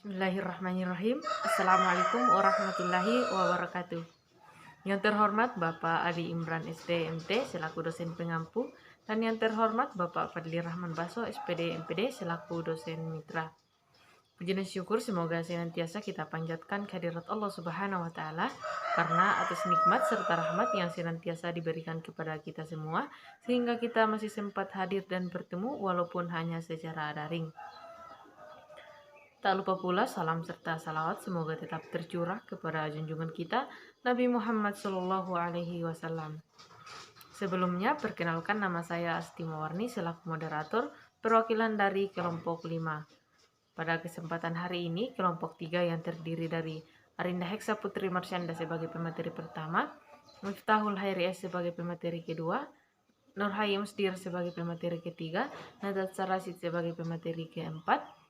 Bismillahirrahmanirrahim. Assalamualaikum warahmatullahi wabarakatuh. Yang terhormat Bapak Adi Imran SDMT selaku dosen pengampu, dan yang terhormat Bapak Fadli Rahman Baso SPD MPD selaku dosen mitra. Puji dan syukur semoga senantiasa kita panjatkan kehadirat Allah Subhanahu wa taala karena atas nikmat serta rahmat yang senantiasa diberikan kepada kita semua sehingga kita masih sempat hadir dan bertemu walaupun hanya secara daring. Tak lupa pula salam serta salawat semoga tetap tercurah kepada junjungan kita Nabi Muhammad SAW. Sebelumnya perkenalkan, nama saya Asti Mawarni selaku moderator perwakilan dari kelompok 5. Pada kesempatan hari ini kelompok 3 yang terdiri dari Arinda Heksa Putri Marsyanda sebagai pemateri pertama, Miftahul Hairi S sebagai pemateri kedua, Nurhayi Musdir sebagai pemateri ketiga, Nadat Sarasid sebagai pemateri keempat,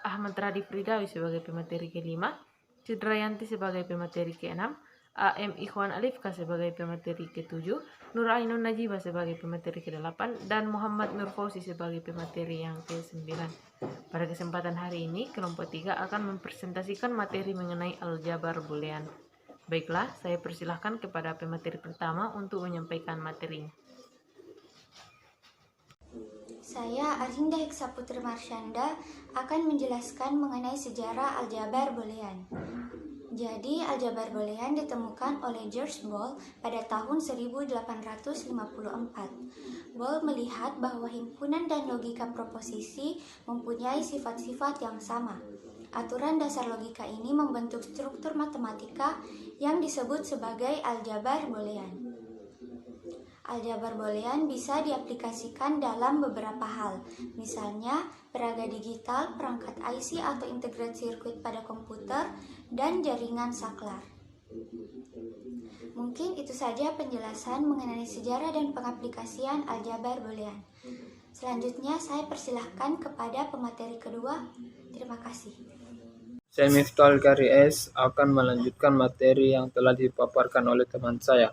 Ahmad Radif Ridawi sebagai pemateri kelima, Cidrayanti sebagai pemateri keenam, AM Ikhwan Alifka sebagai pemateri ketujuh, Nur Ainun Najibah sebagai pemateri ke-8, dan Muhammad Nur Fauzi sebagai pemateri yang ke-9. Pada kesempatan hari ini, kelompok 3 akan mempresentasikan materi mengenai aljabar boolean. Baiklah, saya persilahkan kepada pemateri pertama untuk menyampaikan materinya. Saya Arinda Heksa Putri Marsyanda akan menjelaskan mengenai sejarah aljabar boolean. Jadi, aljabar boolean ditemukan oleh George Boole pada tahun 1854. Boole melihat bahwa himpunan dan logika proposisi mempunyai sifat-sifat yang sama. Aturan dasar logika ini membentuk struktur matematika yang disebut sebagai aljabar boolean. Aljabar boolean bisa diaplikasikan dalam beberapa hal, misalnya peraga digital, perangkat IC atau integrated circuit pada komputer, dan jaringan saklar. Mungkin itu saja penjelasan mengenai sejarah dan pengaplikasian aljabar boolean. Selanjutnya saya persilahkan kepada pemateri kedua. Terima kasih. Saya Miftahul Hairi S akan melanjutkan materi yang telah dipaparkan oleh teman saya,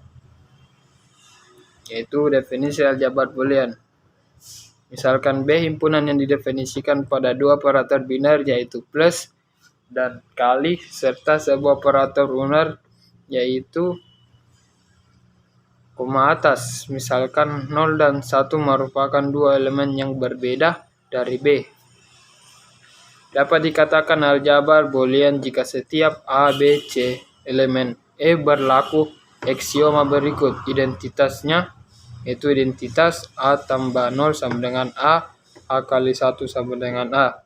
yaitu definisi aljabar boolean. Misalkan B himpunan yang didefinisikan pada dua operator biner yaitu plus dan kali serta sebuah operator uner yaitu koma atas. Misalkan 0 dan 1 merupakan dua elemen yang berbeda dari B. Dapat dikatakan aljabar boolean jika setiap A, B, C elemen E berlaku aksioma berikut. Identitasnya yaitu identitas A tambah 0 sama dengan A kali 1 sama dengan A.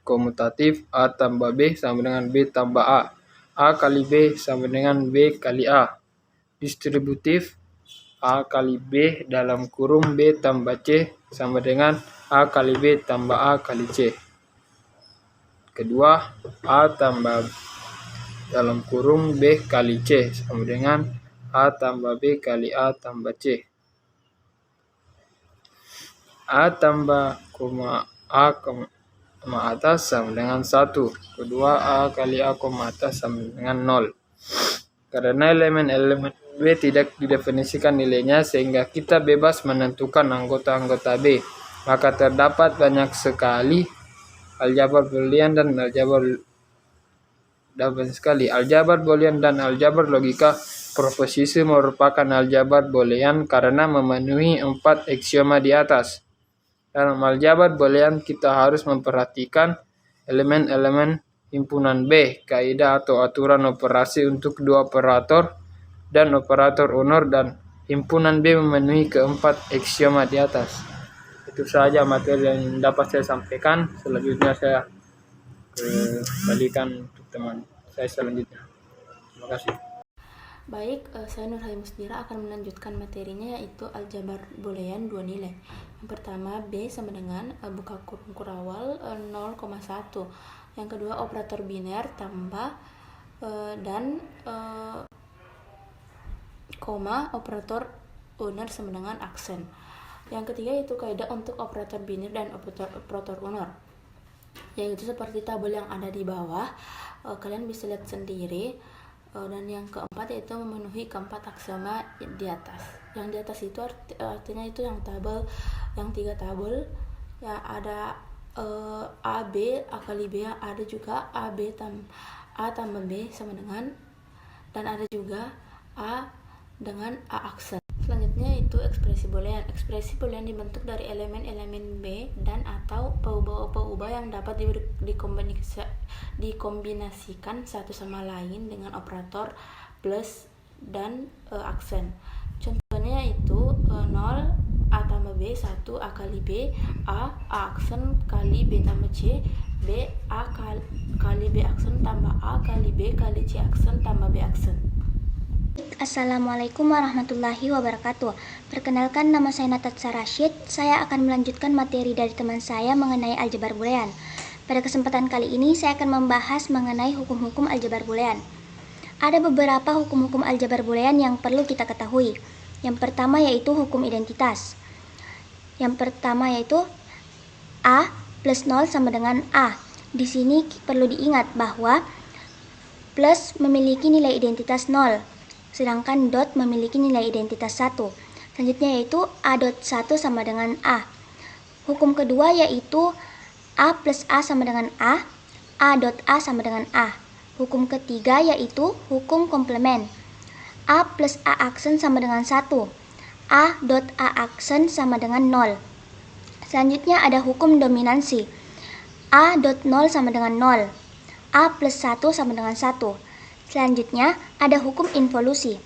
Komutatif A tambah B sama dengan B tambah A kali B sama dengan B kali A. Distributif A kali B dalam kurung B tambah C sama dengan A kali B tambah A kali C. Kedua, A tambah dalam kurung B kali C sama dengan A tambah B kali A tambah C. A tambah A koma atas sama dengan 1. Kedua, A kali A koma atas sama dengan 0. Karena elemen-elemen B tidak didefinisikan nilainya sehingga kita bebas menentukan anggota-anggota B, maka terdapat banyak sekali aljabar boolean dan aljabar boolean dan aljabar logika proposisi merupakan aljabar boolean karena memenuhi 4 aksioma di atas. Dalam aljabar boolean kita harus memperhatikan elemen-elemen himpunan B, kaidah atau aturan operasi untuk dua operator dan operator uner, dan himpunan B memenuhi keempat aksioma di atas. Itu saja materi yang dapat saya sampaikan. Selanjutnya saya kembalikan untuk teman saya selanjutnya. Terima kasih. Baik, saya Nurhayi Musdira akan melanjutkan materinya yaitu aljabar boolean dua nilai. Yang pertama, B sama dengan buka kurung kurawal 0,1. Yang kedua, operator biner tambah dan koma operator uner sama dengan aksen. Yang ketiga yaitu kaidah untuk operator biner dan operator uner, yaitu seperti tabel yang ada di bawah. Kalian bisa lihat sendiri. Dan yang keempat yaitu memenuhi keempat aksioma di atas. Yang di atas itu artinya itu yang tabel, yang 3 tabel ya, ada A, B, A kali B, ada juga A tambah B sama dengan, dan ada juga A dengan A aksen. Selanjutnya itu ekspresi boolean. Ekspresi boolean dibentuk dari elemen-elemen B dan atau peubah-peubah yang dapat dikombinasikan satu sama lain dengan operator plus dan aksen. Contohnya itu 0, A tambah B, 1, A kali B, A aksen kali B tambah C, B, A kali B aksen tambah A kali B kali C aksen tambah B aksen. Assalamualaikum warahmatullahi wabarakatuh. Perkenalkan, nama saya Natasha Rashid. Saya akan melanjutkan materi dari teman saya mengenai aljabar boolean. Pada kesempatan kali ini saya akan membahas mengenai hukum-hukum aljabar boolean. Ada beberapa hukum-hukum aljabar boolean yang perlu kita ketahui. Yang pertama yaitu hukum identitas. Yang pertama yaitu A plus 0 sama dengan A. Di sini perlu diingat bahwa plus memiliki nilai identitas 0, sedangkan dot memiliki nilai identitas 1. Selanjutnya yaitu A dot 1 sama dengan A. Hukum kedua yaitu A plus A sama dengan A dot A sama dengan A. Hukum ketiga yaitu hukum komplement. A plus A aksen sama dengan 1. A dot A aksen sama dengan 0. Selanjutnya ada hukum dominansi. A dot 0 sama dengan 0. A plus 1 sama dengan 1. Selanjutnya ada hukum involusi.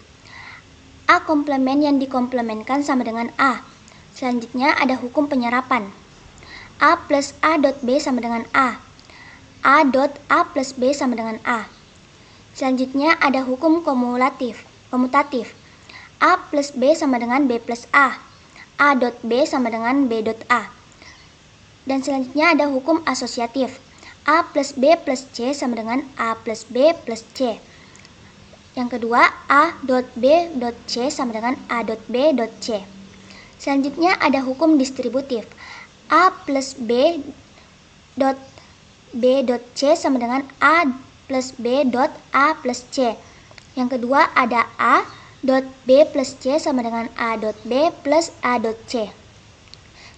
A komplement yang dikomplementkan sama dengan A. Selanjutnya ada hukum penyerapan. A plus A dot B sama dengan A. A dot A plus B sama dengan A. Selanjutnya ada komutatif. A plus B sama dengan B plus A. A dot B sama dengan B dot A. Dan selanjutnya ada hukum asosiatif. A plus B plus C sama dengan A plus B plus C. Yang kedua, A dot B dot C sama dengan A dot B dot C. Selanjutnya ada hukum distributif. A plus B dot C sama dengan A plus B dot A plus C. Yang kedua ada A dot B plus C sama dengan A dot B plus A dot C.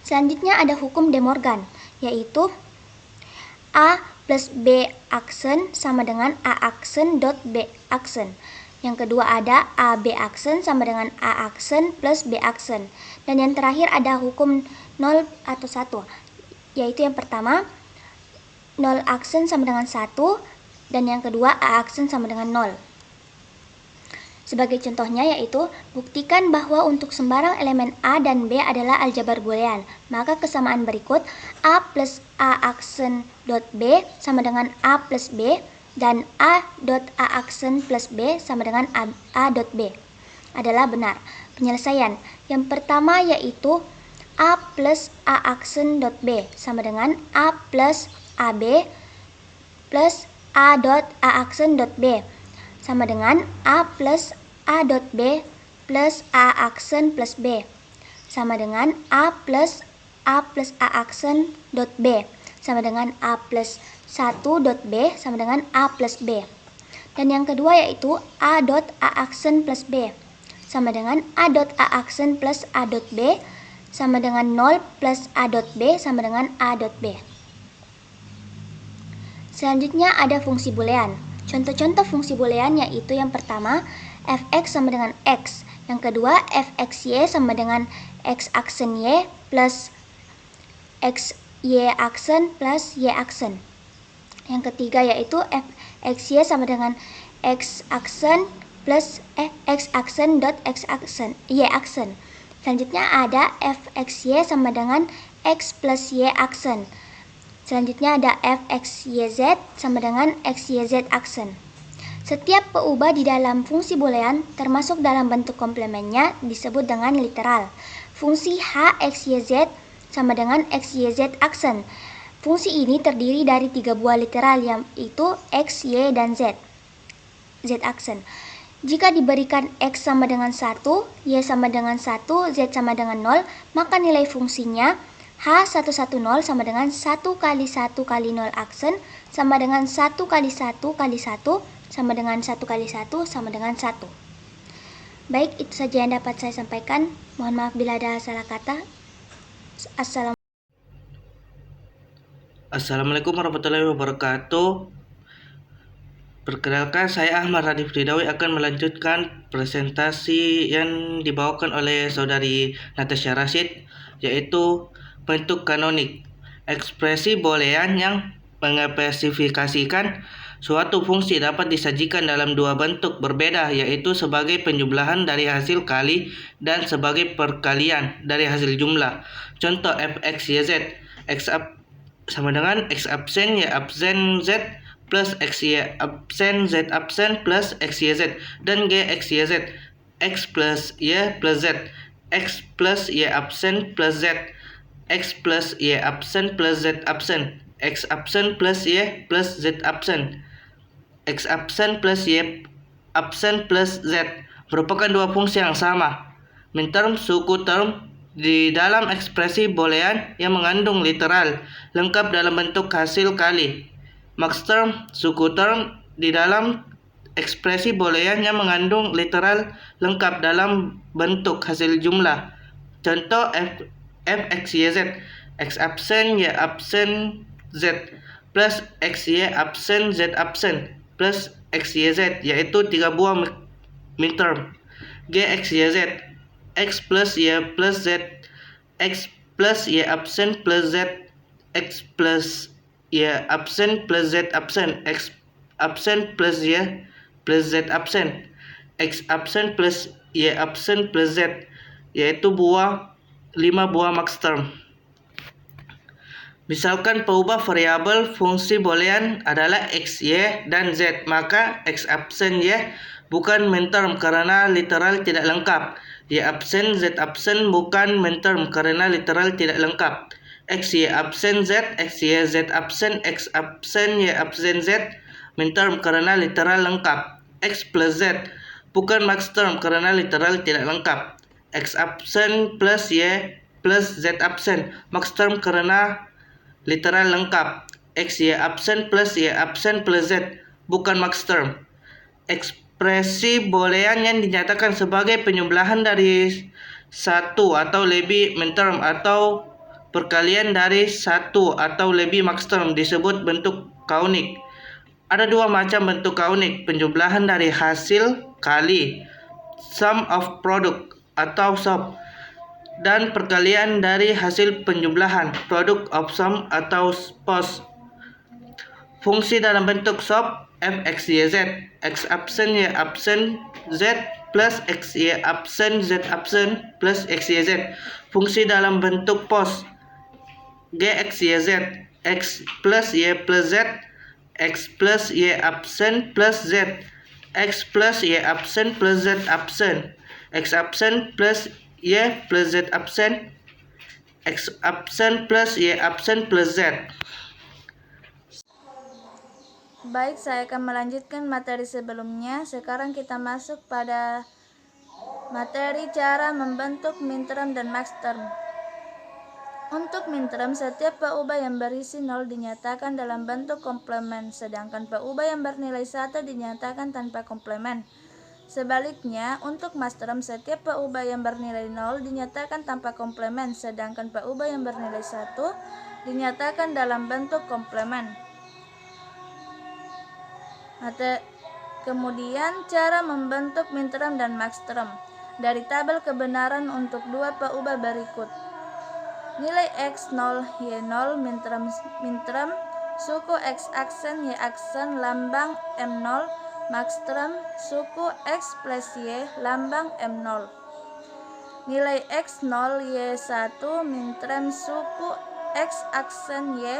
Selanjutnya ada hukum De Morgan, yaitu A plus B aksen sama dengan A aksen dot B aksen. Yang kedua ada A B aksen sama dengan A aksen plus B aksen. Dan yang terakhir ada hukum 0 atau 1, yaitu yang pertama 0 aksen sama dengan 1, dan yang kedua A aksen sama dengan 0. Sebagai contohnya yaitu, buktikan bahwa untuk sembarang elemen A dan B adalah aljabar boolean. Maka kesamaan berikut, A plus A aksen dot B sama dengan A plus B, dan A dot A aksen plus B sama dengan A dot B adalah benar. Penyelesaian yang pertama yaitu A plus A aksen dot B sama dengan A plus AB plus A dot A aksen dot B sama dengan A plus A dot B plus A aksen plus B sama dengan A plus A aksen dot B sama dengan A plus 1 dot B sama dengan A plus B. Dan yang kedua yaitu A dot A aksen plus B sama dengan A dot A aksen plus A dot B sama dengan 0 plus A dot B sama dengan A dot B. Selanjutnya ada fungsi boolean. Contoh-contoh fungsi boolean yaitu yang pertama fx sama dengan x, yang kedua fxy sama dengan x aksen y plus xy aksen plus y aksen. Yang ketiga yaitu fxy sama dengan x aksen plus x aksen dot x aksen y aksen. Selanjutnya ada fxy sama dengan x plus y aksen. Selanjutnya ada fxyz sama dengan xyz aksen. Setiap peubah di dalam fungsi boolean termasuk dalam bentuk komplemennya disebut dengan literal. Fungsi h xyz sama dengan xyz aksen. Fungsi ini terdiri dari 3 buah literal yaitu x, y, dan z. Z aksen. Jika diberikan x sama dengan 1, y sama dengan 1, z sama dengan 0, maka nilai fungsinya H110 sama dengan 1 kali 1 kali 0 aksen sama dengan 1 kali 1 kali 1 sama dengan 1 kali 1 sama dengan 1. Baik, itu saja yang dapat saya sampaikan. Mohon maaf bila ada salah kata. Assalamualaikum warahmatullahi wabarakatuh. Perkenalkan, saya Ahmad Radif Ridawi akan melanjutkan presentasi yang dibawakan oleh saudari Natasha Rashid, yaitu bentuk kanonik. Ekspresi boolean yang mengespesifikasikan suatu fungsi dapat disajikan dalam dua bentuk berbeda, yaitu sebagai penjumlahan dari hasil kali dan sebagai perkalian dari hasil jumlah. Contoh f(x, y, z). X sama dengan x absen y absen z plus x y absen z absen plus x y z, dan g x y z, x plus y plus z, x plus y absen plus z, x plus y absen plus z absen, x absen plus y plus z absen, x absen plus y absen plus z merupakan dua fungsi yang sama. Minterm suku term di dalam ekspresi boolean yang mengandung literal lengkap dalam bentuk hasil kali. Maxterm suku term di dalam ekspresi boolean yang mengandung literal lengkap dalam bentuk hasil jumlah. Contoh f(x, y, z). X absen y absen z plus x y absen z absen plus x y z, yaitu 3 buah minterm. G x y z, x plus y plus z, x plus y absen plus z, x plus y absen plus z absen, x absen plus y plus z absen, x absen plus y absen plus z, yaitu 5 buah maxterm. Misalkan peubah variabel fungsi boolean adalah x, y, dan z, maka x absen y bukan minterm karena literal tidak lengkap. Y absen z absen bukan minterm karena literal tidak lengkap. X y absen z, x y z absen, x absen y absen z minterm karena literal lengkap. X plus z bukan maxterm karena literal tidak lengkap. X absen plus y plus z absen maxterm karena literal lengkap. X y absen plus y absen plus z bukan maxterm. Ekspresi boolean yang dinyatakan sebagai penjumlahan dari satu atau lebih minterm atau perkalian dari satu atau lebih maxterm disebut bentuk kaunik. Ada dua macam bentuk kaunik: penjumlahan dari hasil kali, sum of product atau SOP, dan perkalian dari hasil penjumlahan, product of sum atau POS. Fungsi dalam bentuk SOP f(x, y, z). X absen y absen z plus x y absen z absen plus x y z. Fungsi dalam bentuk POS g x y z, x plus y plus z, x plus y absen plus z, x plus y absen plus z absen, x absen plus y plus z absen, x absen plus y absen plus z. Baik, saya akan melanjutkan materi sebelumnya. Sekarang kita masuk pada materi cara membentuk minterm dan maxterm. Untuk minterm, setiap peubah yang berisi 0 dinyatakan dalam bentuk komplement, sedangkan peubah yang bernilai 1 dinyatakan tanpa komplement. Sebaliknya, untuk maxterm, setiap peubah yang bernilai 0 dinyatakan tanpa komplement, sedangkan peubah yang bernilai 1 dinyatakan dalam bentuk komplement. Kemudian cara membentuk minterm dan maxterm dari tabel kebenaran untuk dua peubah berikut. Nilai x 0, y 0, minterm, suku x aksen, y aksen, lambang M0, maxterm, suku x plus y, lambang M0. Nilai x 0, y 1, minterm, suku x aksen, y,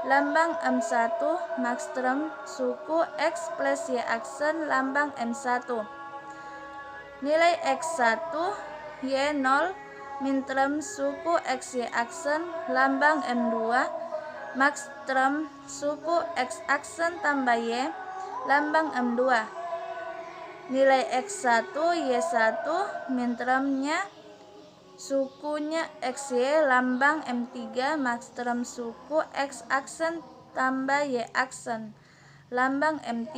lambang M1, maxterm, suku x plus y aksen, lambang M1. Nilai x1, y 0, minterm, suku x y aksen, lambang M2, maxterm, suku x aksen tambah y, lambang M2. Nilai x1, y1, mintermnya sukunya XY, lambang M3, maxterm, suku X aksen tambah Y aksen, lambang M3.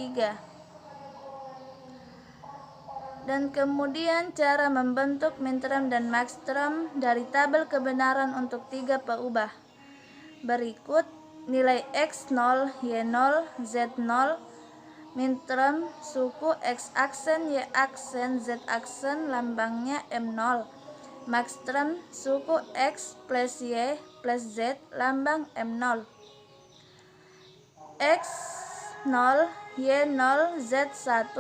Dan kemudian cara membentuk minterm dan maxterm dari tabel kebenaran untuk 3 peubah. Berikut nilai X0, Y0, Z0 min term suku X aksen, Y aksen, Z aksen lambangnya M0. Max term suku X plus Y plus Z lambang M0. X0, Y0, Z1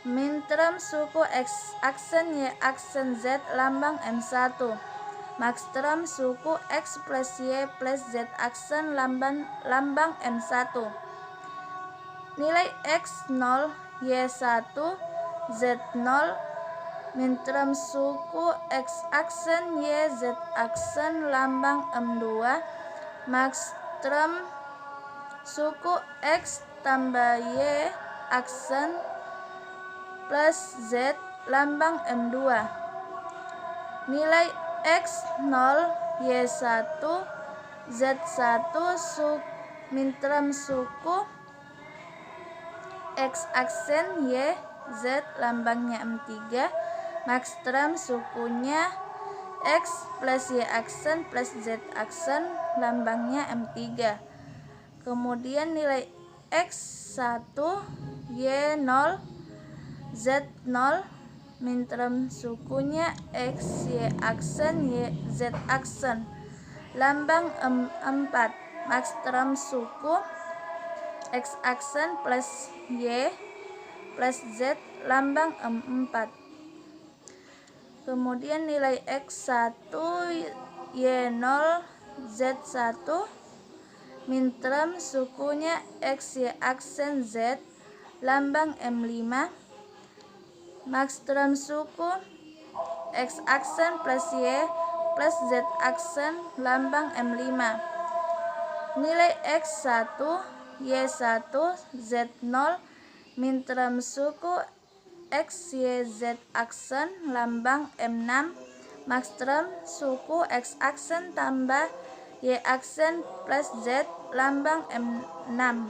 min term suku X aksen, Y aksen, Z lambang M1. Max term suku X plus Y plus Z aksen lambang M1. Nilai X0, Y1, Z0 min term suku X aksen, Y, Z aksen lambang M2. Max term suku X tambah Y aksen plus Z lambang M2. Nilai X0, Y1, Z1 min term suku X aksen, Y, Z lambangnya M3. Max term sukunya X plus Y aksen plus Z aksen lambangnya M3. Kemudian nilai X1, Y0, Z0 min term sukunya X, Y aksen, Y, Z aksen lambang M4. Max term suku X aksen plus Y plus Z lambang M4. Kemudian nilai X1, Y0, Z1 min term sukunya X, Y aksen, Z lambang M5. Max term suku X aksen plus Y plus Z aksen lambang M5. Nilai X1, Y1, Z0 min term suku X, Y, Z aksen lambang M6. Max term suku X aksen tambah Y aksen plus Z lambang M6.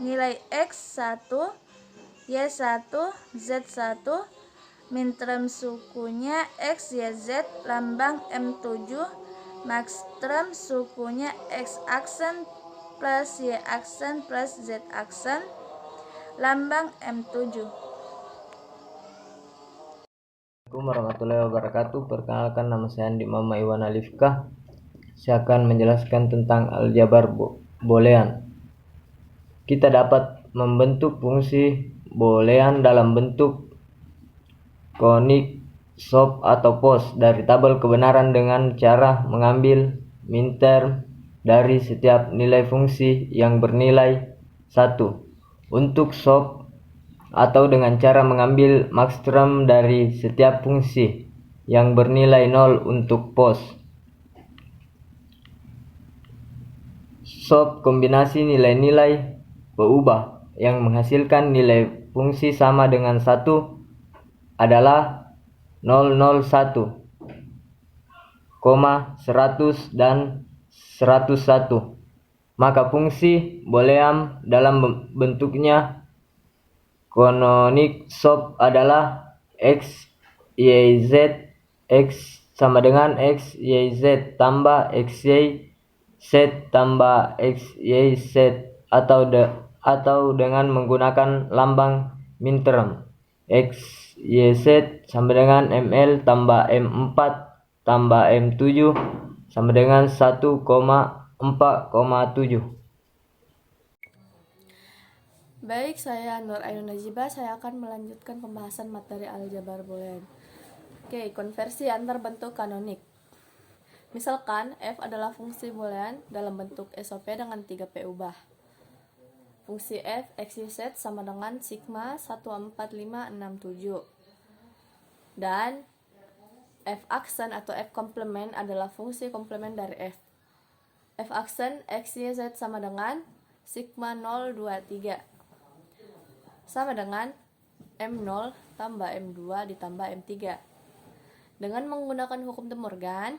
Nilai X1, Y1, Z1 min term sukunya X, Y, Z lambang M7. Max term sukunya X aksen plus Y aksen plus Z aksen lambang M7. Assalamualaikum warahmatullahi wabarakatuh. Perkenalkan, nama saya Andi Mama Iwan Alifkah. Saya akan menjelaskan tentang aljabar boolean. Kita dapat membentuk fungsi boolean dalam bentuk konik, sop, atau pos dari tabel kebenaran dengan cara mengambil minterm dari setiap nilai fungsi yang bernilai 1 untuk sop, atau dengan cara mengambil maxterm dari setiap fungsi yang bernilai 0 untuk pos. Sop kombinasi nilai-nilai berubah yang menghasilkan nilai fungsi sama dengan 1 adalah 001, 100 dan 101. Maka fungsi boolean dalam bentuknya konik sop adalah X, Y, Z. X sama dengan X, Y, Z tambah X, Y, Z tambah X, Y, Z, atau dengan menggunakan lambang minterm X, Y, Z sama dengan ML tambah M4 tambah M7 sama dengan 1,4,7. Baik, saya Nur Ainun Najibah. Saya akan melanjutkan pembahasan materi aljabar boolean. Oke, konversi antar bentuk kanonik. Misalkan f adalah fungsi boolean dalam bentuk SOP dengan 3P ubah. Fungsi f x, y, z sama dengan sigma 14567. Dan f aksen atau f komplement adalah fungsi komplement dari f. F aksen x, y, z sama dengan sigma 023 sama dengan M0 tambah M2 ditambah M3. Dengan menggunakan hukum De Morgan,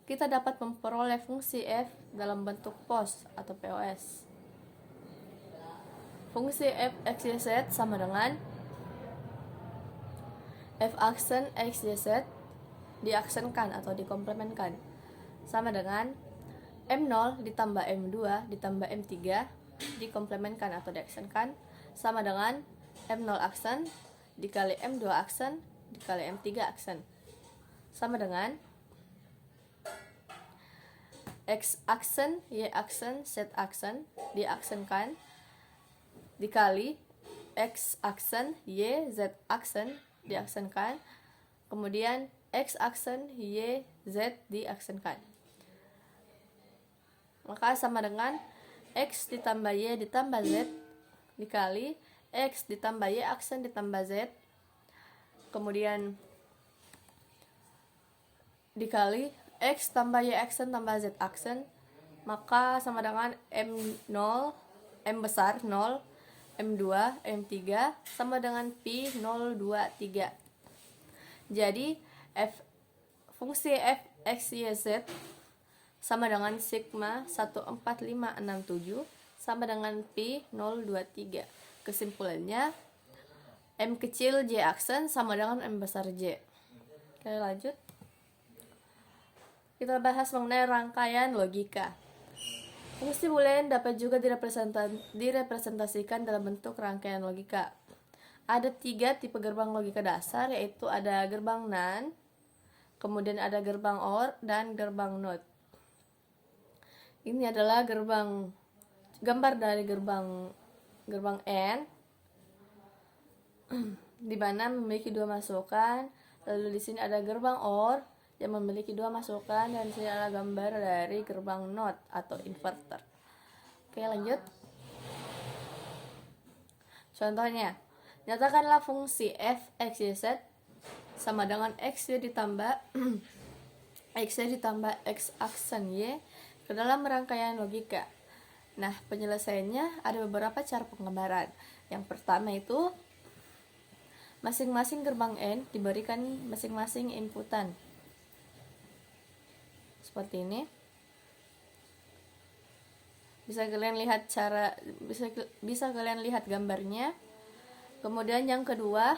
kita dapat memperoleh fungsi f dalam bentuk pos atau POS. Fungsi f x, y, z sama dengan f aksen x, y, z diaksenkan atau dikomplementkan sama dengan M0 ditambah M2 ditambah M3 dikomplementkan atau diaksenkan sama dengan M0 aksen dikali M2 aksen dikali M3 aksen sama dengan X aksen, Y aksen, Z aksen diaksenkan dikali X aksen, Y, Z aksen diaksenkan, kemudian X aksen, Y, Z diaksenkan. Maka sama dengan X ditambah Y ditambah Z dikali X ditambah Y aksen ditambah Z, kemudian dikali X tambah Y aksen tambah Z aksen, maka sama dengan M0, M besar 0, M2, M3 sama dengan Pi 0, 2, 3. Jadi fungsi f x, y, z sama dengan sigma 14567 sama dengan Pi 023. Kesimpulannya, M kecil J aksen sama dengan M besar J. Oke, lanjut. Kita bahas mengenai rangkaian logika. Fungsi boolean dapat juga direpresentasikan dalam bentuk rangkaian logika. Ada 3 tipe gerbang logika dasar, yaitu ada gerbang NAND, kemudian ada gerbang OR, dan gerbang NOT. Ini adalah gambar dari gerbang N, di mana memiliki 2 masukan. Lalu di sini ada gerbang OR yang memiliki 2 masukan, dan di sini adalah gambar dari gerbang NOT atau inverter. Oke, lanjut. Contohnya, nyatakanlah fungsi f x y z sama dengan x y ditambah x aksen y ke dalam rangkaian logika. Nah, penyelesaiannya ada beberapa cara penggambaran. Yang pertama itu, masing-masing gerbang N diberikan masing-masing inputan. Seperti ini. Bisa kalian lihat gambarnya. Kemudian yang kedua,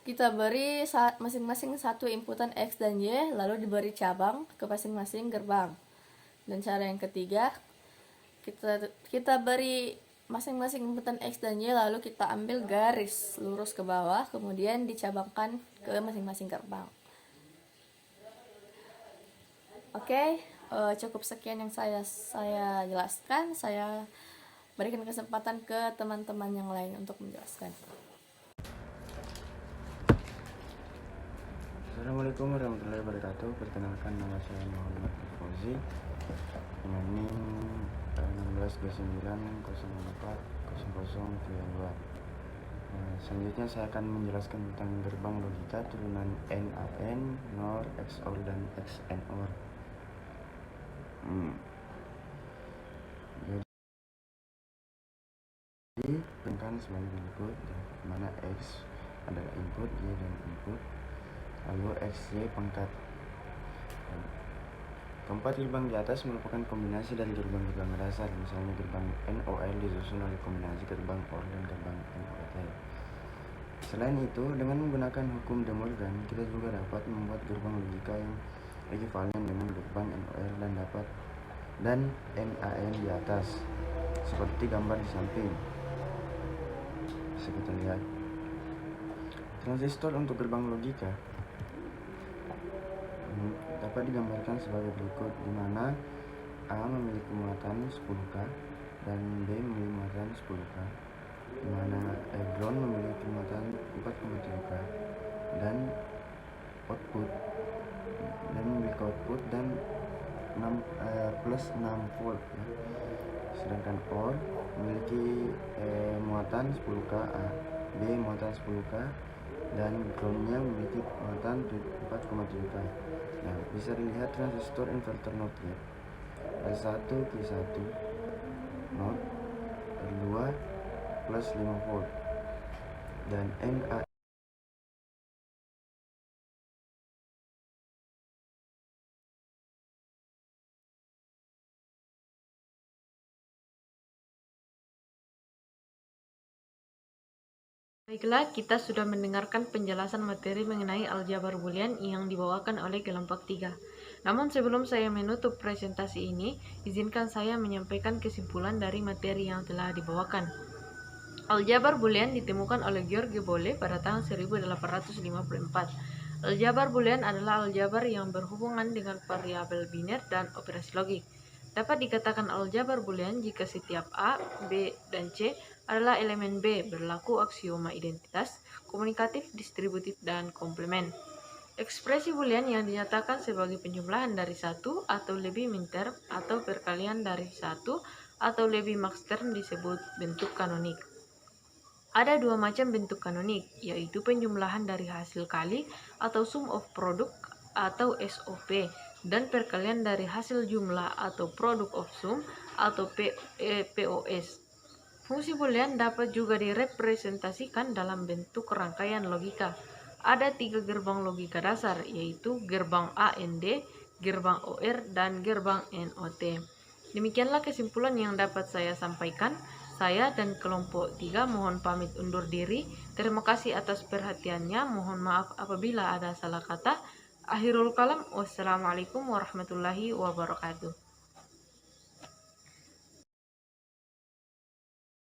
kita beri masing-masing satu inputan X dan Y, lalu diberi cabang ke masing-masing gerbang. Dan cara yang ketiga, kita beri masing-masing inputan X dan Y, lalu kita ambil garis lurus ke bawah, kemudian dicabangkan ke masing-masing gerbang. Oke, cukup sekian yang saya jelaskan. Saya berikan kesempatan ke teman-teman yang lain untuk menjelaskan. Assalamualaikum warahmatullahi wabarakatuh. Perkenalkan, nama saya Muhammad Fauzi dengan NIM 1629040032. Selanjutnya saya akan menjelaskan tentang gerbang logika turunan NaN, NOR, XOR, dan XNOR. Jadi kan sebagai berikut, di mana X adalah input, Y dan input, lalu XY pangkat. Keempat gerbang di atas merupakan kombinasi dari gerbang-gerbang dasar, misalnya gerbang NOL disusun oleh kombinasi gerbang OR dan gerbang NOT. Selain itu, dengan menggunakan hukum De Morgan, kita juga dapat membuat gerbang logika yang ekivalen dengan gerbang NOL dan NaN di atas, seperti gambar di samping. Bisa kita lihat. Transistor untuk gerbang logika dapat digambarkan sebagai berikut, di mana A memiliki muatan 10K dan B memiliki muatan 10K, di mana ground memiliki muatan 4,7K dan memiliki output dan plus 6 volt ya. Sedangkan OR memiliki muatan 10K A, B muatan 10K dan groundnya memiliki muatan 4,7K. Nah, bisa dilihat transistor inverter NOT ya. R1 Q1 NOT, R2 plus 5 volt dan NA. Baiklah, kita sudah mendengarkan penjelasan materi mengenai aljabar boolean yang dibawakan oleh kelompok 3. Namun sebelum saya menutup presentasi ini, izinkan saya menyampaikan kesimpulan dari materi yang telah dibawakan. Aljabar Boolean ditemukan oleh George Boole pada tahun 1854. Aljabar Boolean adalah aljabar yang berhubungan dengan variabel biner dan operasi logik. Dapat dikatakan aljabar Boolean jika setiap A, B, dan C adalah elemen B, berlaku aksioma identitas, komunikatif, distributif, dan komplement. Ekspresi Boolean yang dinyatakan sebagai penjumlahan dari satu atau lebih minterm atau perkalian dari satu atau lebih maxterm disebut bentuk kanonik. Ada dua macam bentuk kanonik, yaitu penjumlahan dari hasil kali atau sum of product atau SOP, dan perkalian dari hasil jumlah atau product of sum atau POS. Fungsi Boolean dapat juga direpresentasikan dalam bentuk rangkaian logika. Ada 3 gerbang logika dasar, yaitu gerbang AND, gerbang OR, dan gerbang NOT. Demikianlah kesimpulan yang dapat saya sampaikan. Saya dan kelompok 3 mohon pamit undur diri. Terima kasih atas perhatiannya. Mohon maaf apabila ada salah kata. Akhirul kalam. Wassalamualaikum warahmatullahi wabarakatuh.